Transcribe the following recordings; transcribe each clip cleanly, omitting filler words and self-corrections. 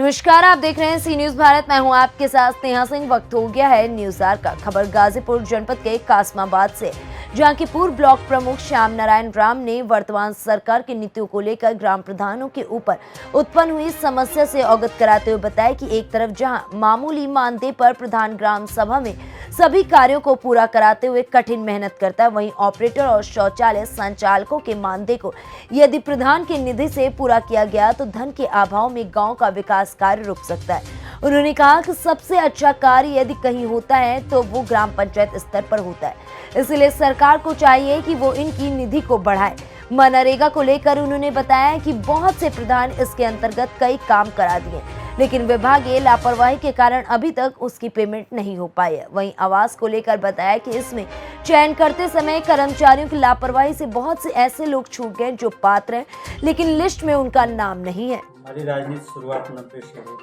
नमस्कार, आप देख रहे हैं सी न्यूज भारत। मैं हूं आपके साथ स्नेहा सिंह। वक्त हो गया है न्यूज आर का। खबर गाजीपुर जनपद के कासमाबाद से, जहां के पूर्व ब्लॉक प्रमुख श्याम नारायण राम ने वर्तमान सरकार की नीतियों को लेकर ग्राम प्रधानों के ऊपर उत्पन्न हुई समस्या से अवगत कराते हुए बताया कि एक तरफ जहां मामूली मानदेय पर प्रधान ग्राम सभा में सभी कार्यों को पूरा कराते हुए कठिन मेहनत करता है, वहीं ऑपरेटर और शौचालय संचालकों के मानदेय को यदि प्रधान की निधि से पूरा किया गया तो धन के अभाव में गांव का विकास कार्य रुक सकता है। उन्होंने कहा कि सबसे अच्छा कार्य यदि कहीं होता है तो वो ग्राम पंचायत स्तर पर होता है, इसलिए सरकार को चाहिए कि वो इनकी निधि को बढ़ाए। मनरेगा को लेकर उन्होंने बताया कि बहुत से प्रधान इसके अंतर्गत कई काम करा दिए, लेकिन विभागीय लापरवाही के कारण अभी तक उसकी पेमेंट नहीं हो पाई है। वहीं आवास को लेकर बताया कि इसमें चयन करते समय कर्मचारियों की लापरवाही से बहुत से ऐसे लोग छूट गए जो पात्र हैं, लेकिन लिस्ट में उनका नाम नहीं है। हमारी राजनीति शुरुआत 90 से हुई।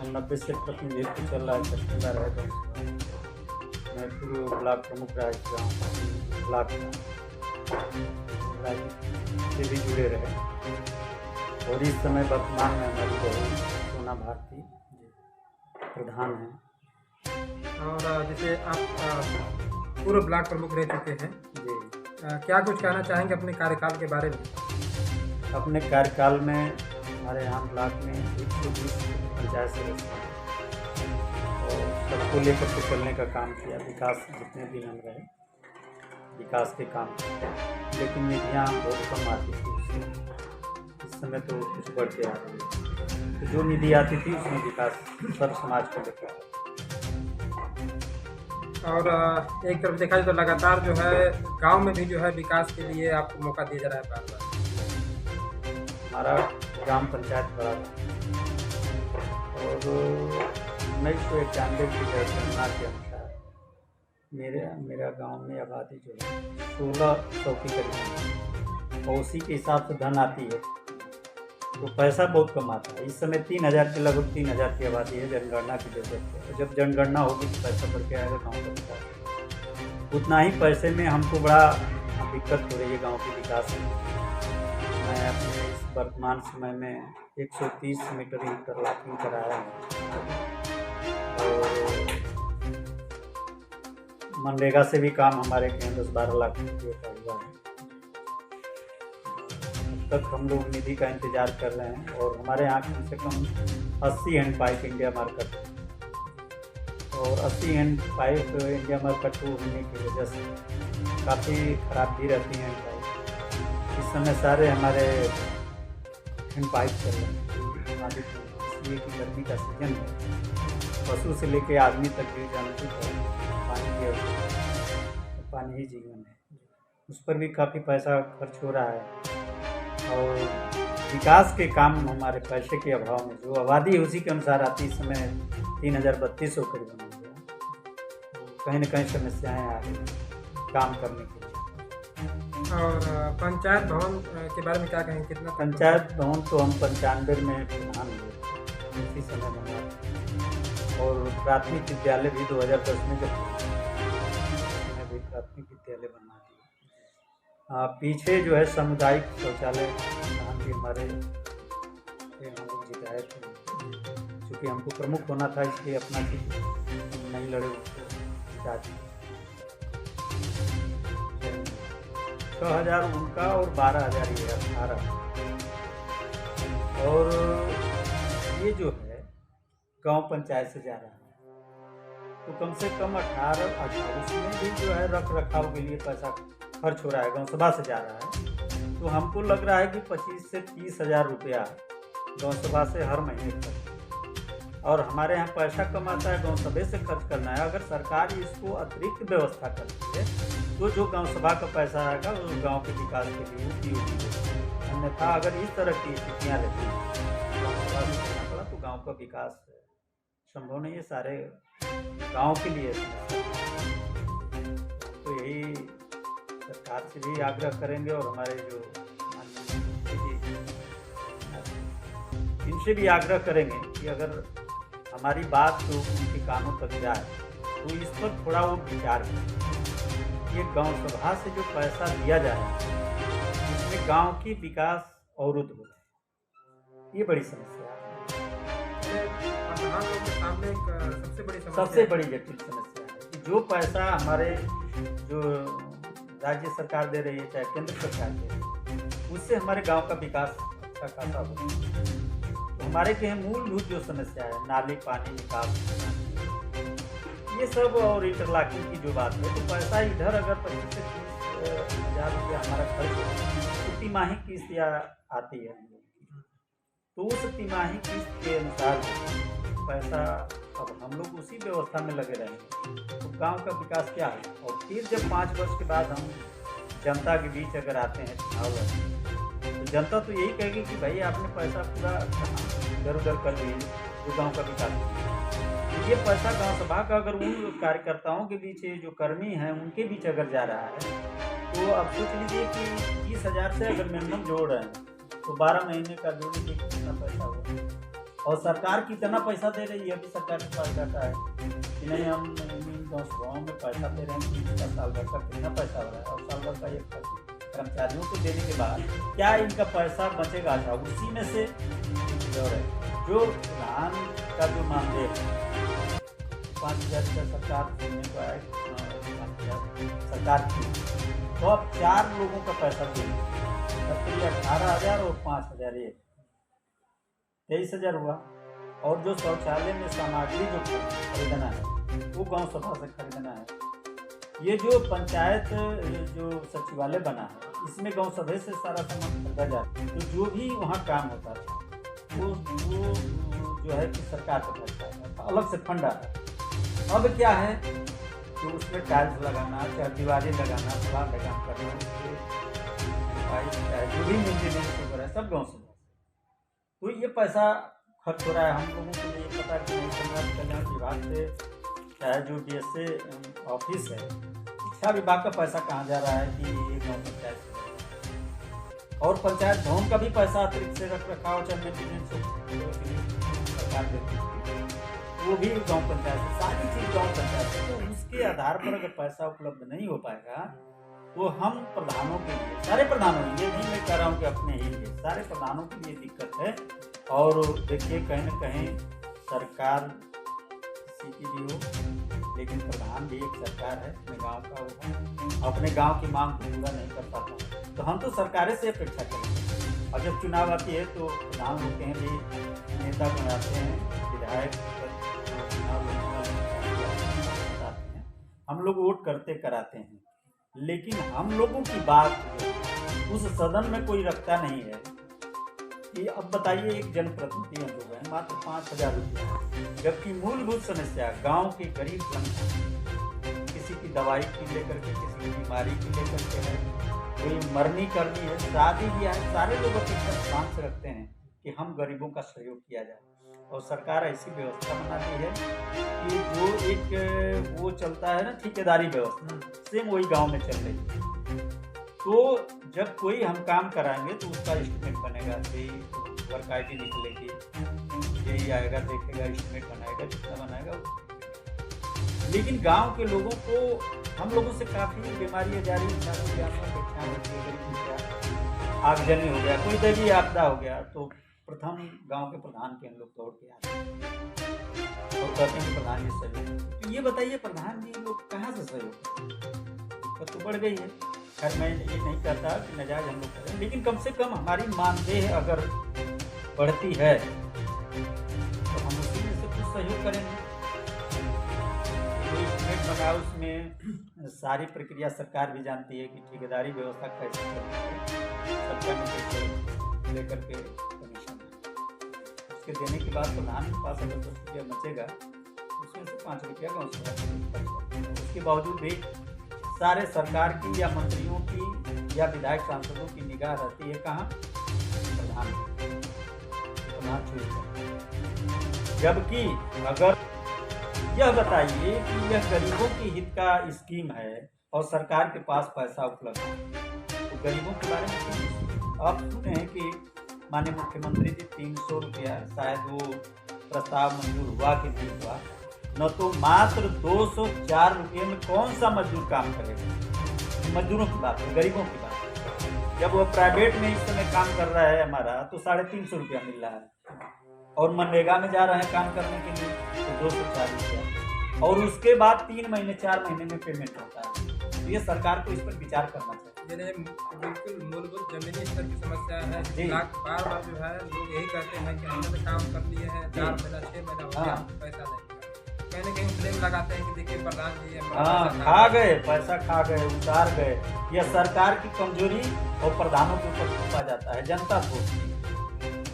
90 से प्रतिनिधित्व चल रहा है, तहसीलदार है। मैं पूर्व ब्लॉक प्रमुख रहा हूँ, ब्लॉक राजनीति से भी जुड़े रहे और इस समय वर्तमान में हमारी बहू सोना भारती प्रधान हैं। और जैसे आप पूर्व ब्लॉक प्रमुख रह चुके हैं जी, क्या कुछ कहना चाहेंगे अपने कार्यकाल के बारे में? अपने कार्यकाल में हमारे यहाँ ब्लॉक में 120 पंचायत सदस्य और सबको लेकर के चलने का काम किया। विकास जितने भी हम रहे विकास के काम किए, लेकिन निधियाँ बहुत कम आती थी उससे। इस समय तो कुछ बढ़ते आ रही है, तो जो निधि आती थी उसमें विकास सब समाज को लेकर। और एक तरफ देखा जाए तो लगातार जो है गांव में भी जो है विकास के लिए आपको मौका दिया जा रहा है बार बार। हमारा ग्राम पंचायत बड़ा था और 1991 की जनगणना के अनुसार मेरा गांव में आबादी जो है 1600 की करीब, और उसी के हिसाब से धन आती है तो पैसा बहुत कम आता है। इस समय 3000 के लगभग 3000 की आबादी है। जनगणना की जरूरत है, जब जनगणना होगी तो पैसा बढ़ के आएगा गाँव का विकास। उतना ही पैसे में हमको बड़ा दिक्कत हो रही है गाँव के विकास में। मैं अपने इस वर्तमान समय में 130 मीटर इंटरलॉकिंग कराया है और मनरेगा से भी काम हमारे के 10-12 लाख रुपये का हुआ है। अब तक हम लोग निधि का इंतजार कर रहे हैं और हमारे यहाँ कम से कम 80 हैंड पाइप इंडिया मार्केट और 80 हैंड पाइप इंडिया मार्केट होने की वजह से काफ़ी खराब भी रहती हैं हैंड पाइप। इस समय सारे हमारे हैंड पाइप चल रहे हैं, इसलिए कि गर्मी का सीजन है। पशु से लेके आदमी तक भी जानते हैं पानी की आवश्यकता, पानी ही जीवन है। उस पर भी काफ़ी पैसा खर्च हो रहा है और विकास के काम हमारे पैसे के अभाव में जो आबादी है उसी के अनुसार आती। इस समय 3300 करीब हो गया। कहीं न कहीं समस्याएँ आ रही हैं काम करने के लिए। और पंचायत भवन के बारे में क्या कहेंगे? कितना पंचायत भवन तो हम 95 में प्रधान हुए, उसी समय बना। और प्राथमिक विद्यालय भी 2010 में जब मैं भी प्राथमिक विद्यालय बना दिया। पीछे जो है सामुदायिक शौचालय यहाँ भी हमारे हम लोग जिताए थे, चूँकि हमको प्रमुख होना था इसलिए अपना चीज नहीं लड़े उसको जिता दिया। 6000 उनका और 12000 ये 18। और ये जो है गांव पंचायत से जा रहा है तो कम से कम 18 उसमें भी जो है रख रखाव के लिए पैसा खर्च हो रहा है, गांव सभा से जा रहा है। तो हमको लग रहा है कि 25 से 30 हज़ार रुपया गांव सभा से हर महीने खर्च, और हमारे यहाँ पैसा कम आता है गांव सभा से खर्च करना है। अगर सरकार इसको अतिरिक्त व्यवस्था करती है तो जो गांव सभा का पैसा आएगा वो गांव के विकास के लिए उपयोग होगा। अन्यथा अगर इस तरह की स्थितियाँ रहती हैं गाँव सभा से करना पड़ा तो गाँव का विकास संभव नहीं है सारे गाँव के लिए। तो यही सरकार से भी आग्रह करेंगे और हमारे जो इनसे भी आग्रह करेंगे कि अगर हमारी बात तो उनके कानों तक जाए तो इस पर थोड़ा वो विचार करें। ये गांव सभा से जो पैसा दिया जा रहा है उसमें गांव की विकास अवरुद्ध हो रहा है। ये बड़ी समस्या है, प्रधान लोग के सामने एक सबसे बड़ी समस्या सबसे बड़ी जटिल समस्या है कि जो पैसा हमारे जो राज्य सरकार दे रही है चाहे केंद्र सरकार दे रही है, उससे हमारे गांव का विकास अच्छा खासा हो। तो हमारे के मूलभूत जो समस्या है नाली पानी निकास ये सब और इंटरलॉकिंग की जो बात है, तो पैसा इधर अगर 25 से 30 हज़ार रुपया हमारा खर्च हो तो तिमाही किस्त या आती है हम लोग की, तो उस तिमाही किस्त के अनुसार पैसा अब हम लोग उसी व्यवस्था में लगे रहेंगे तो गांव का विकास क्या है। और फिर जब 5 वर्ष के बाद हम जनता के बीच अगर आते हैं चुनाव लड़ते तो जनता तो यही कहेगी कि भाई आपने पैसा पूरा इधर उधर कर दिए जो गांव का विकास। ये पैसा गांव सभा का अगर उन कार्यकर्ताओं के बीच जो कर्मी हैं उनके बीच अगर जा रहा है तो अब सोच लीजिए कि 20,000 से अगर मिनिमम जोड़ रहे हैं तो 12 महीने का जोड़ेंगे कितना पैसा होगा। और सरकार कितना पैसा दे रही है, अभी सरकार के पास डाटा है कि नहीं हम इन गाँव में पैसा दे रहे हैं कि साल भर का कितना पैसा हो रहा है और साल भर का ये कर्मचारियों को देने के बाद क्या इनका पैसा बचेगा। अच्छा उसी में से जो धान का जो मानदेय है 5,000 का सरकार देने को आए 5,000 सरकार की, तो अब 4 लोगों का पैसा देंगे तब 18,000 और 5,000 ये 23,000 हुआ। और जो शौचालय में सामग्री जो खरीदना है वो गांव सभा से खरीदना है। ये जो पंचायत जो सचिवालय बना है इसमें गांव सभा से सारा सामान खरीदा जाता है, तो जो भी वहाँ काम होता था वो जो है कि सरकार को पैसा है, अलग से फंड आता है। अब क्या है कि उसमें टाइल्स लगाना चाहे दीवारें लगाना फलान लगाम करना चाहे जो भी मेंटेनेंस है सब गाँव से, तो ये पैसा खर्च हो रहा है। हम लोगों को ये पता कि नहीं समाज कल्याण विभाग से चाहे जो DSA ऑफिस है शिक्षा विभाग का पैसा कहाँ जा रहा है कि ये गाँव पंचायत और पंचायत भवन का भी पैसा अतिरिक्त से रख रखाव चाहे मेंटेनेंस सरकार देती है वो भी गाँव पंचायत सारी चीज़ गाँव पंचायत है। तो उसके आधार पर अगर पैसा उपलब्ध नहीं हो पाएगा तो हम प्रधानों के लिए सारे प्रधानों ये नहीं मैं कह रहा हूँ कि अपने ही लिए सारे प्रधानों के लिए दिक्कत है। और देखिए कहीं ना कहीं सरकार किसी की भी हो लेकिन प्रधान भी एक सरकार है, अपने गांव का वो अपने गांव की मांग को पूरा नहीं कर पाता, तो हम तो सरकारें से अपेक्षा करेंगे। और जब चुनाव आती है तो प्रधान होते हैं भी नेता बनाते हैं विधायक चुनाव बताते हैं, हम लोग वोट करते कराते हैं, लेकिन हम लोगों की बात उस सदन में कोई रखता नहीं है कि अब बताइए एक जनप्रतिनिधि हम लोग हैं मात्र 5,000 रुपये, जबकि मूलभूत समस्या गांव के गरीब जनता किसी की दवाई की लेकर के किसी की बीमारी की लेकर के है, कोई मरनी करनी है शादी ब्याह है, सारे लोग अपेक्षा ध्यान से रखते हैं कि हम गरीबों का सहयोग किया जाए। और सरकार ऐसी व्यवस्था बनाती है कि जो एक वो चलता है ना ठेकेदारी व्यवस्था सेम वही गाँव में चल रही है। तो जब कोई हम काम कराएंगे तो उसका एस्टिमेट बनेगा कि वर्क ID निकलेगी, यही आएगा देखेगा एस्टिमेट बनाएगा कितना बनाएगा। लेकिन गांव के लोगों को हम लोगों से काफ़ी बीमारियाँ जा रही आगजनी हो गया कोई दैवीय आपदा हो गया तो प्रथम गांव के प्रधान के हम लोग दौड़ के आते हैं और कहते हैं कि प्रधान जी सहयोग। तो ये बताइए प्रधान जी लोग कहाँ से सहयोग तो बढ़ गई है। खैर मैं ये नहीं कहता कि नजायज हम लोग करें, लेकिन कम से कम हमारी मानदेय अगर बढ़ती है तो हम उसी में से कुछ सहयोग करेंगे। कोई एस्टिमेट बना उसमें सारी प्रक्रिया सरकार भी जानती है कि ठेकेदारी व्यवस्था कैसे चलती है, सरकार ने लेकर के कमीशन उसके देने के बाद प्रधान के पास अगर 10 रुपया बचेगा उसमें से 5 रुपया का उसके बावजूद भी सारे सरकार की या मंत्रियों की या विधायक सांसदों की निगाह रहती है कहाँ प्रधान जबकि अगर यह बताइए कि यह गरीबों के हित का स्कीम है और सरकार के पास पैसा उपलब्ध है तो गरीबों के बारे में आप सुनते हैं कि माननीय मुख्यमंत्री जी 300 रुपया शायद वो प्रस्ताव मंजूर हुआ कि नहीं हुआ, न तो मात्र 204 रुपये में कौन सा मजदूर काम करेगा। मजदूरों की बात है, गरीबों की बात है। जब वो प्राइवेट में इस समय काम कर रहा है हमारा तो 350 रुपया मिल रहा है, और मनरेगा में जा रहे हैं काम करने के लिए तो 240 रुपया, और उसके बाद 3 महीने 4 महीने में पेमेंट होता है। तो ये सरकार को इस पर विचार करना चाहिए। जिन्हें बिल्कुल मूलभूत जमीनी स्तर की समस्या है, जी। बार बार जो है लोग यही कहते हैं कि हमने तो काम कर लिए हैं, 4 महीना 6 महीना हो गया, हाँ। पैसा नहीं मिला। कहीं ना कहीं ब्लेम लगाते हैं कि देखिए प्रधान जी हमारा हाँ, पैसा खा गए, पैसा खा गए, उतार गए। यह सरकार की कमजोरी और प्रधानों के ऊपर थोपा जाता है, जनता थोपती है।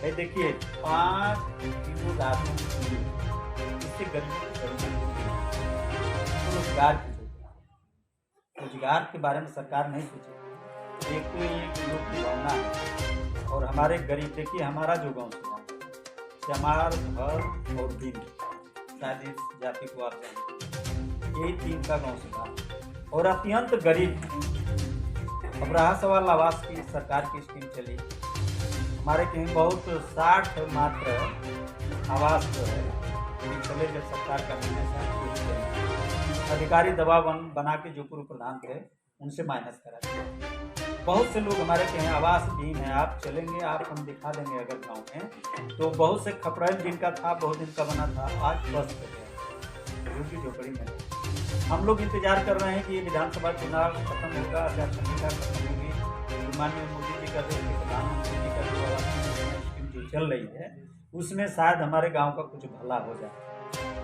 भाई देखिए 5 किलो दारू इससे गरीबों को रोजगार की रोजगार के बारे में सरकार नहीं सोची। एक तो ये लोग की भावना है, और हमारे गरीब देखिए हमारा जो गाँव से चमार घर और दिन शायद इस जाति को आप जानते, यही 3 का गाँव से था और अत्यंत गरीब। अब रहा सवाल आवास की, सरकार की स्कीम चली हमारे कहीं बहुत 60 मात्र आवास जो है चले, जब सरकार का निर्णय अधिकारी दबाव बना के जो पूर्व प्रधान थे उनसे माइनस करा दिया। बहुत से लोग हमारे कहीं आवास विहीन है, आप चलेंगे, आप हम दिखा देंगे अगर गाँव में, तो बहुत से खपरेल जिनका था बहुत दिन का बना था आज बस हो गया, जो कि झोपड़ी में। हम लोग इंतजार कर रहे हैं कि ये विधानसभा चुनाव खत्म होगा, आचार संहिता खत्म होगी, माननीय मोदी जी का देश के प्रधानमंत्री जी का जो स्कीम जो चल रही है उसमें शायद हमारे गाँव का कुछ भला हो जाए।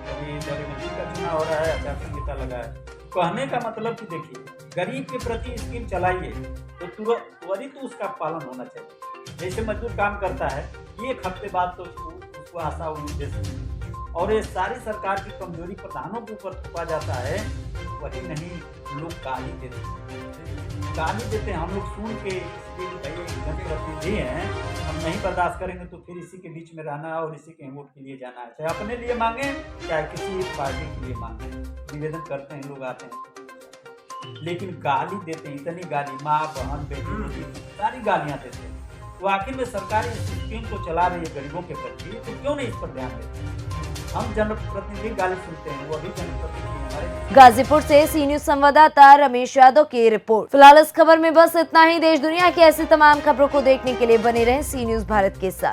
अभी जरीमंदी का चुनाव हो रहा है, आचार संहिता लगा है, कहने का मतलब कि देखिए गरीब के प्रति स्कीम चलाइए तो त्वरित उसका पालन होना चाहिए। जैसे मजदूर काम करता है 1 हफ्ते बाद तो उसको आशा उम्मीद दे सकती है, और ये सारी सरकार की कमजोरी प्रधानों के ऊपर थोपा जाता है। वही नहीं, लोग गाली देते हैं, हम लोग सुन के जनप्रतिनिधि हैं, हम नहीं बर्दाश्त करेंगे तो फिर इसी के बीच में रहना और इसी के वोट के लिए जाना है, चाहे अपने लिए मांगे चाहे किसी एक पार्टी के लिए मांगे। निवेदन करते हैं, लोग आते हैं, लेकिन गाली देते हैं, इतनी गाली, माँ बहन बेटी सारी गालियाँ देते हैं। तो आखिर में सरकार इस स्कीम को चला रही है गरीबों के प्रति, तो क्यों नहीं इस पर ध्यान देते? हम जनप्रतिनिधि गाली सुनते हैं, वो भी जनप्रतिनिधि हमारे। गाजीपुर से सी न्यूज संवाददाता रमेश यादव की रिपोर्ट। फिलहाल इस खबर में बस इतना ही। देश दुनिया की ऐसी तमाम खबरों को देखने के लिए बने रहें सी न्यूज भारत के साथ।